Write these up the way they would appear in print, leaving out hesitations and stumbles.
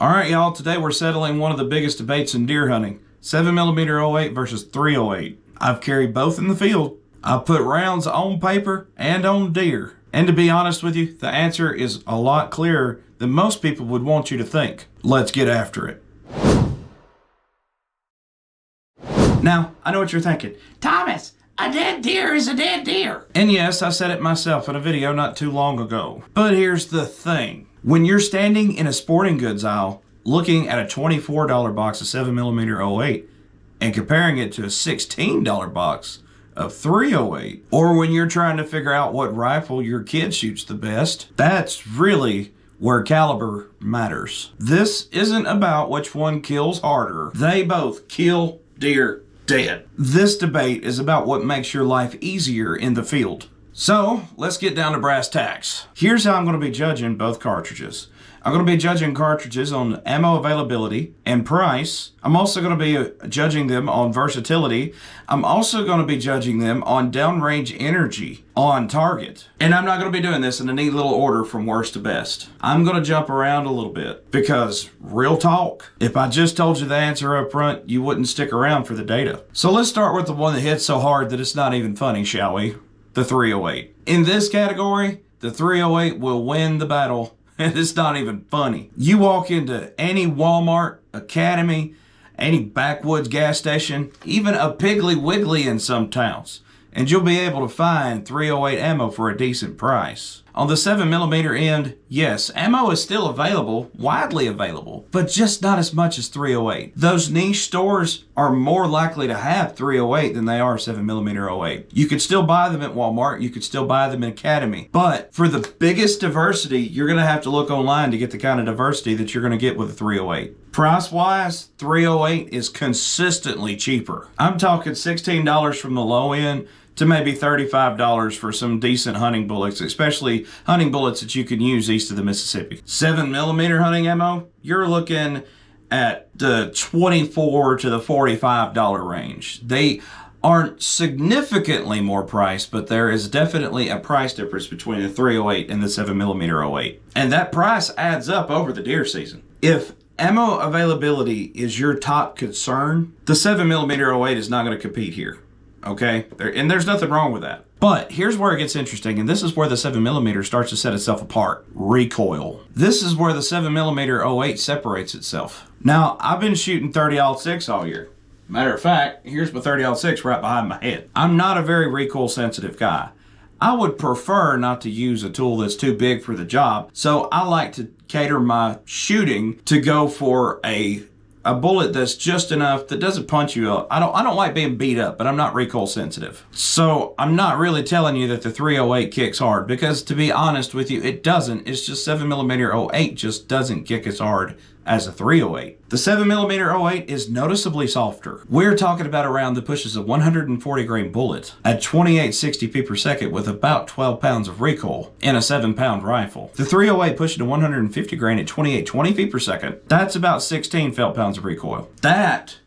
All right, y'all, today we're settling one of the biggest debates in deer hunting, 7mm-08 versus 308. I've carried both in the field. I've put rounds on paper and on deer. And to be honest with you, the answer is a lot clearer than most people would want you to think. Let's get after it. Now, I know what you're thinking. Thomas, a dead deer is a dead deer. And yes, I said it myself in a video not too long ago. But here's the thing. When you're standing in a sporting goods aisle looking at a $24 box of 7mm-08 and comparing it to a $16 box of 308, or when you're trying to figure out what rifle your kid shoots the best, that's really where caliber matters. This isn't about which one kills harder. They both kill deer dead. This debate is about what makes your life easier in the field. So let's get down to brass tacks. Here's how I'm going to be judging both cartridges. I'm going to be judging cartridges on ammo availability and price. I'm also going to be judging them on versatility. I'm also going to be judging them on downrange energy on target. And I'm not going to be doing this in a neat little order from worst to best. I'm going to jump around a little bit because, real talk, if I just told you the answer up front, you wouldn't stick around for the data. So let's start with the one that hits so hard that it's not even funny, shall we? The 308. In this category, the 308 will win the battle. And it's not even funny. You walk into any Walmart, Academy, any backwoods gas station, even a Piggly Wiggly in some towns, and you'll be able to find 308 ammo for a decent price. On the 7mm end, yes, ammo is still available, widely available, but just not as much as 308. Those niche stores are more likely to have 308 than they are 7mm-08. You could still buy them at Walmart, you could still buy them in Academy, but for the biggest diversity, you're gonna have to look online to get the kind of diversity that you're gonna get with a 308. Price-wise, 308 is consistently cheaper. I'm talking $16 from the low end to maybe $35 for some decent hunting bullets, especially hunting bullets that you can use east of the Mississippi. 7mm hunting ammo, you're looking at the $24 to the $45 range. They aren't significantly more priced, but there is definitely a price difference between the 308 and the 7mm-08. And that price adds up over the deer season. If ammo availability is your top concern, the 7mm-08 is not going to compete here. Okay, and there's nothing wrong with that. But here's where it gets interesting, and this is where the 7mm starts to set itself apart. Recoil. This is where the 7mm-08 separates itself. Now, I've been shooting 30-06 all year. Matter of fact, here's my 30-06 right behind my head. I'm not a very recoil sensitive guy. I would prefer not to use a tool that's too big for the job, so I like to cater my shooting to go for a bullet that's just enough that doesn't punch you up. I don't like being beat up, but I'm not recoil sensitive. So I'm not really telling you that the 308 kicks hard, because to be honest with you, it doesn't. It's just 7mm-08 just doesn't kick as hard as a 308. The 7mm-08 is noticeably softer. We're talking about a round that pushes a 140 grain bullet at 2860 pp per second with about 12 pounds of recoil in a 7-pound rifle. The 308 pushing to 150 grain at 2820 ft per second. That's about 16 felt pounds of recoil. That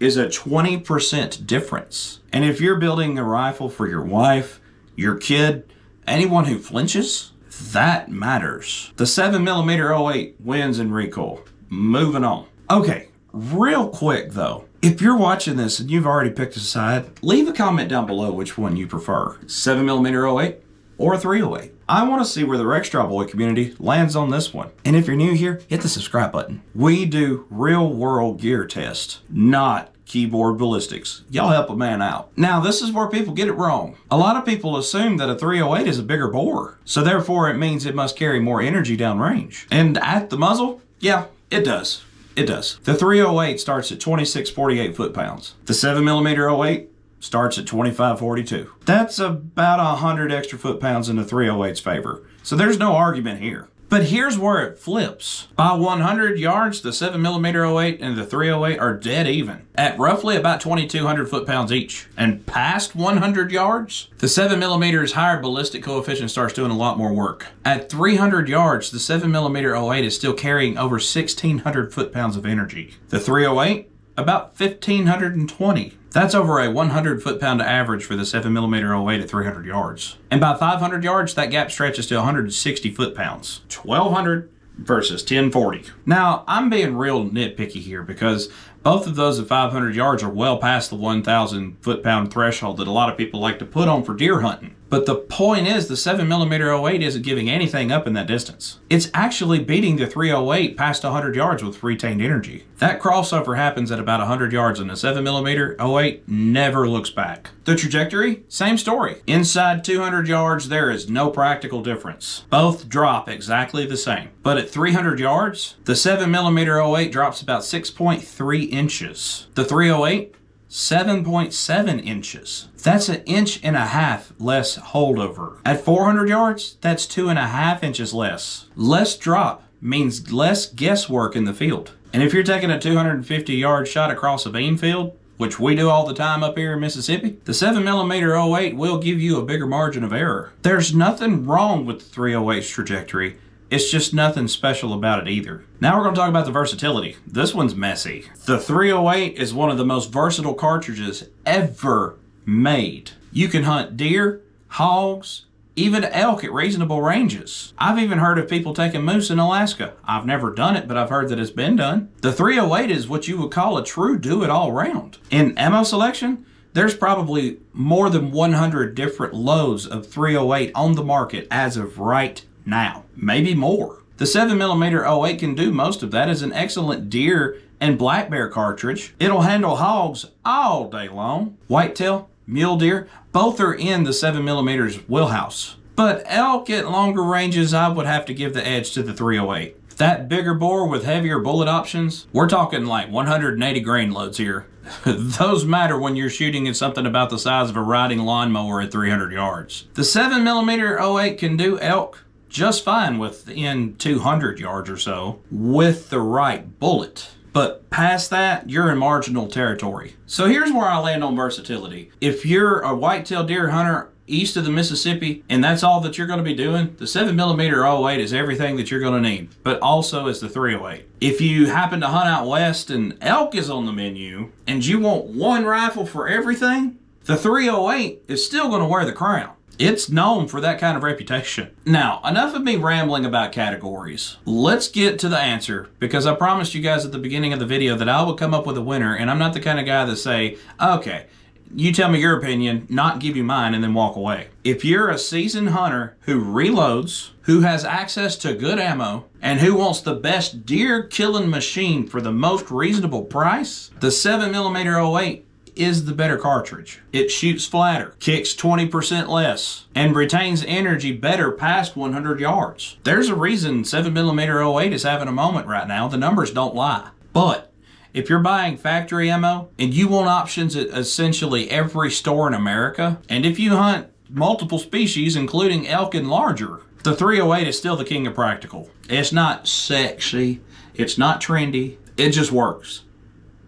is a 20% difference. And if you're building a rifle for your wife, your kid, anyone who flinches, that matters. The 7mm-08 wins in recoil. Moving on. Okay, real quick though, if you're watching this and you've already picked a side, leave a comment down below which one you prefer, 7mm-08 or 308. I want to see where the Rakestraw boy community lands on this one. And if you're new here, hit the subscribe button. We do real world gear tests, not keyboard ballistics. Y'all help a man out. Now, this is where people get it wrong. A lot of people assume that a 308 is a bigger bore, so therefore it means it must carry more energy downrange. And at the muzzle, yeah, it does. It does. The 308 starts at 2648 foot-pounds. The 7mm-08 starts at 2542. That's about 100 extra foot-pounds in the 308's favor. So there's no argument here. But here's where it flips. By 100 yards, the 7mm-08 and the 308 are dead even, at roughly about 2,200 foot-pounds each. And past 100 yards, the 7mm's higher ballistic coefficient starts doing a lot more work. At 300 yards, the 7mm-08 is still carrying over 1,600 foot-pounds of energy. The 308, about 1,520. That's over a 100 foot-pound average for the 7mm-08 at 300 yards. And by 500 yards, that gap stretches to 160 foot-pounds. 1,200 versus 1040. Now, I'm being real nitpicky here because both of those at 500 yards are well past the 1,000 foot-pound threshold that a lot of people like to put on for deer hunting. But the point is, the 7mm-08 isn't giving anything up in that distance. It's actually beating the 308 past 100 yards with retained energy. That crossover happens at about 100 yards, and the 7mm-08 never looks back. The trajectory, same story. Inside 200 yards, there is no practical difference. Both drop exactly the same. But at 300 yards, the 7mm-08 drops about 6.3 inches. The 308, 7.7 inches. That's 1.5 inches less holdover. At 400 yards, that's 2.5 inches less. Less drop means less guesswork in the field. And if you're taking a 250-yard shot across a bean field, which we do all the time up here in Mississippi, the 7mm-08 will give you a bigger margin of error. There's nothing wrong with the 308's trajectory. It's just nothing special about it either. Now we're going to talk about the versatility. This one's messy. The 308 is one of the most versatile cartridges ever made. You can hunt deer, hogs, even elk at reasonable ranges. I've even heard of people taking moose in Alaska. I've never done it, but I've heard that it's been done. The 308 is what you would call a true do-it-all round. In ammo selection, there's probably more than 100 different loads of 308 on the market as of right now, maybe more. The 7mm-08 can do most of that as an excellent deer and black bear cartridge. It'll handle hogs all day long. Whitetail, mule deer, both are in the 7mm's wheelhouse. But elk at longer ranges, I would have to give the edge to the 308. That bigger bore with heavier bullet options, we're talking like 180 grain loads here. Those matter when you're shooting at something about the size of a riding lawnmower at 300 yards. The 7mm-08 can do elk just fine within 200 yards or so with the right bullet. But past that, you're in marginal territory. So here's where I land on versatility. If you're a whitetail deer hunter east of the Mississippi and that's all that you're going to be doing, the 7mm-08 is everything that you're going to need, but also is the 308. If you happen to hunt out west and elk is on the menu and you want one rifle for everything, the 308 is still going to wear the crown. It's known for that kind of reputation. Now, enough of me rambling about categories. Let's get to the answer, because I promised you guys at the beginning of the video that I would come up with a winner, and I'm not the kind of guy that say, okay, you tell me your opinion, not give you mine, and then walk away. If you're a seasoned hunter who reloads, who has access to good ammo, and who wants the best deer killing machine for the most reasonable price, the 7mm-08 is the better cartridge. It shoots flatter, kicks 20% less, and retains energy better past 100 yards. There's a reason 7mm-08 is having a moment right now. The numbers don't lie. But if you're buying factory ammo and you want options at essentially every store in America, and if you hunt multiple species, including elk and larger, the 308 is still the king of practical. It's not sexy. It's not trendy. It just works.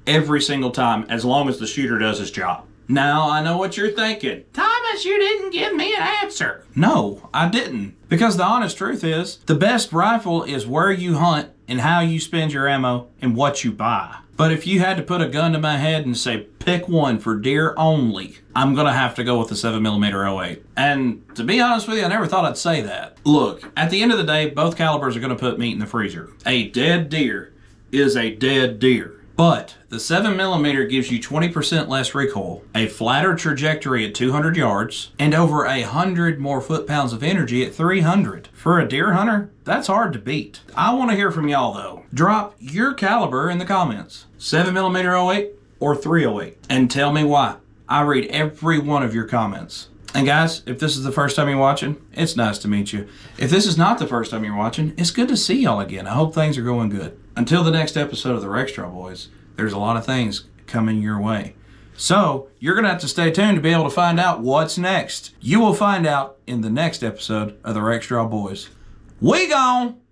Every single time, as long as the shooter does his job. Now, I know what you're thinking. Thomas, you didn't give me an answer. No, I didn't. Because the honest truth is, the best rifle is where you hunt and how you spend your ammo and what you buy. But if you had to put a gun to my head and say, pick one for deer only, I'm going to have to go with the 7mm-08. And to be honest with you, I never thought I'd say that. Look, at the end of the day, both calibers are going to put meat in the freezer. A dead deer is a dead deer. But the 7mm gives you 20% less recoil, a flatter trajectory at 200 yards, and over 100 more foot-pounds of energy at 300. For a deer hunter, that's hard to beat. I want to hear from y'all though. Drop your caliber in the comments. 7mm-08 or 308. And tell me why. I read every one of your comments. And guys, if this is the first time you're watching, it's nice to meet you. If this is not the first time you're watching, it's good to see y'all again. I hope things are going good. Until the next episode of the Rakestraw Boys, there's a lot of things coming your way. So, you're going to have to stay tuned to be able to find out what's next. You will find out in the next episode of the Rakestraw Boys. We gone!